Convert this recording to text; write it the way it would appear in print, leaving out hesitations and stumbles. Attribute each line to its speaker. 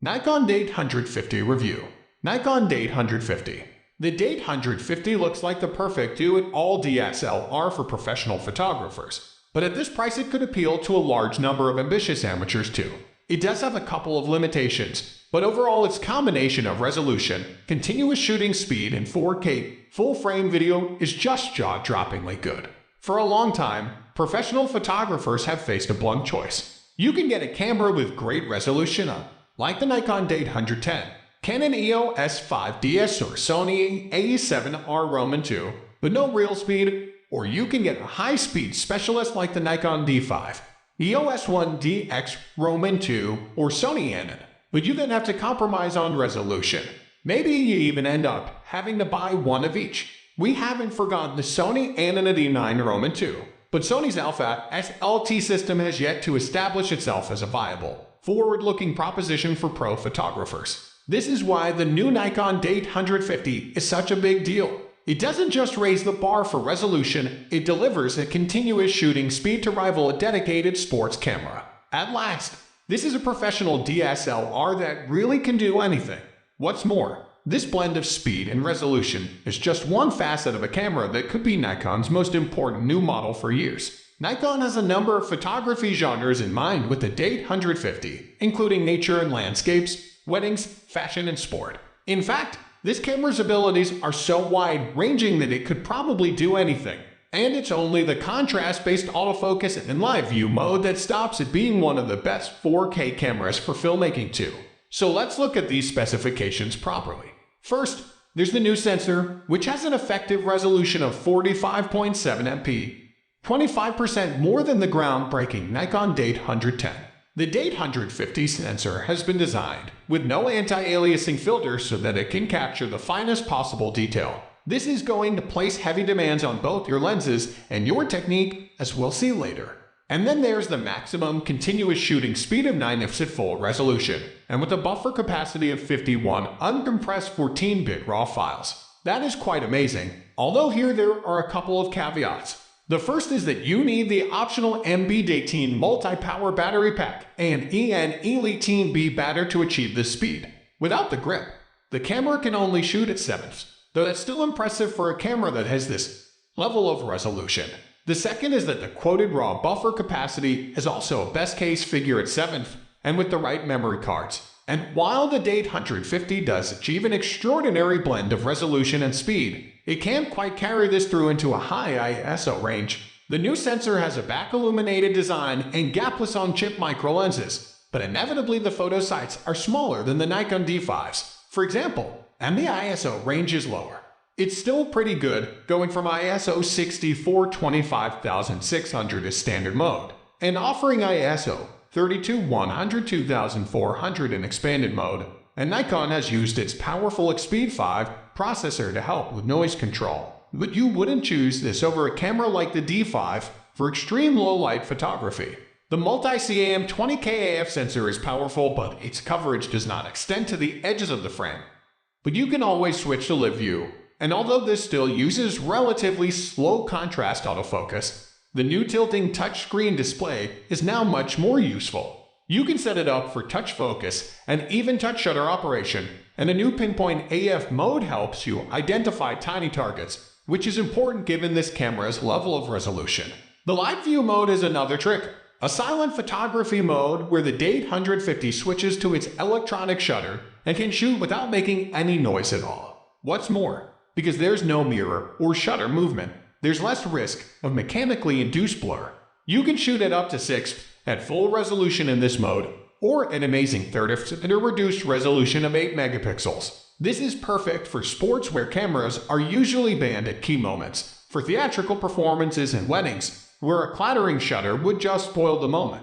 Speaker 1: Nikon D850 Review. Nikon D850. The D850 looks like the perfect do-it-all DSLR for professional photographers, but at this price it could appeal to a large number of ambitious amateurs too. It does have a couple of limitations, but overall its combination of resolution, continuous shooting speed, and 4K full-frame video is just jaw-droppingly good. For a long time, professional photographers have faced a blunt choice. You can get a camera with great resolution, like the Nikon D810, Canon EOS R8 or Sony A7R II, but no real speed, or you can get a high-speed specialist like the Nikon D5, EOS 1DX II, or Sony Anon, but you then have to compromise on resolution. Maybe you even end up having to buy one of each. We haven't forgotten the Sony Anon D9 II, but Sony's Alpha SLT system has yet to establish itself as a viable, forward-looking proposition for pro photographers. This is why the new Nikon D850 is such a big deal. It doesn't just raise the bar for resolution, it delivers a continuous shooting speed to rival a dedicated sports camera. At last, this is a professional DSLR that really can do anything. What's more, this blend of speed and resolution is just one facet of a camera that could be Nikon's most important new model for years. Nikon has a number of photography genres in mind with the D850, including nature and landscapes, weddings, fashion, and sport. In fact, this camera's abilities are so wide-ranging that it could probably do anything. And it's only the contrast-based autofocus and live view mode that stops it being one of the best 4K cameras for filmmaking too. So let's look at these specifications properly. First, there's the new sensor, which has an effective resolution of 45.7 MP, 25% more than the groundbreaking Nikon D810. The D850 sensor has been designed with no anti-aliasing filter so that it can capture the finest possible detail. This is going to place heavy demands on both your lenses and your technique, as we'll see later. And then there's the maximum continuous shooting speed of 9 fps at full resolution, and with a buffer capacity of 51 uncompressed 14-bit RAW files. That is quite amazing, although here there are a couple of caveats. The first is that you need the optional MB18 multi-power battery pack and EN Elite Team B battery to achieve this speed. Without the grip, the camera can only shoot at 7ths, though that's still impressive for a camera that has this level of resolution. The second is that the quoted RAW buffer capacity is also a best-case figure at 7th, and with the right memory cards. And while the D850 does achieve an extraordinary blend of resolution and speed, it can't quite carry this through into a high ISO range. The new sensor has a back-illuminated design and gapless on-chip micro-lenses, but inevitably the photo sites are smaller than the Nikon D5s, for example, and the ISO range is lower. It's still pretty good, going from ISO 64-25600 as standard mode, and offering ISO 32-100-2400 in expanded mode, and Nikon has used its powerful Xpeed 5 processor to help with noise control. But you wouldn't choose this over a camera like the D5 for extreme low-light photography. The multi-cam 20K AF sensor is powerful, but its coverage does not extend to the edges of the frame. But you can always switch to live view, and although this still uses relatively slow contrast autofocus, the new tilting touchscreen display is now much more useful. You can set it up for touch focus and even touch shutter operation, and a new pinpoint AF mode helps you identify tiny targets, which is important given this camera's level of resolution. The live view mode is another trick, a silent photography mode where the D850 switches to its electronic shutter and can shoot without making any noise at all. What's more, because there's no mirror or shutter movement, there's less risk of mechanically induced blur. You can shoot at up to 6 at full resolution in this mode, or an amazing 30th at a reduced resolution of 8 megapixels. This is perfect for sports where cameras are usually banned at key moments, for theatrical performances and weddings, where a clattering shutter would just spoil the moment.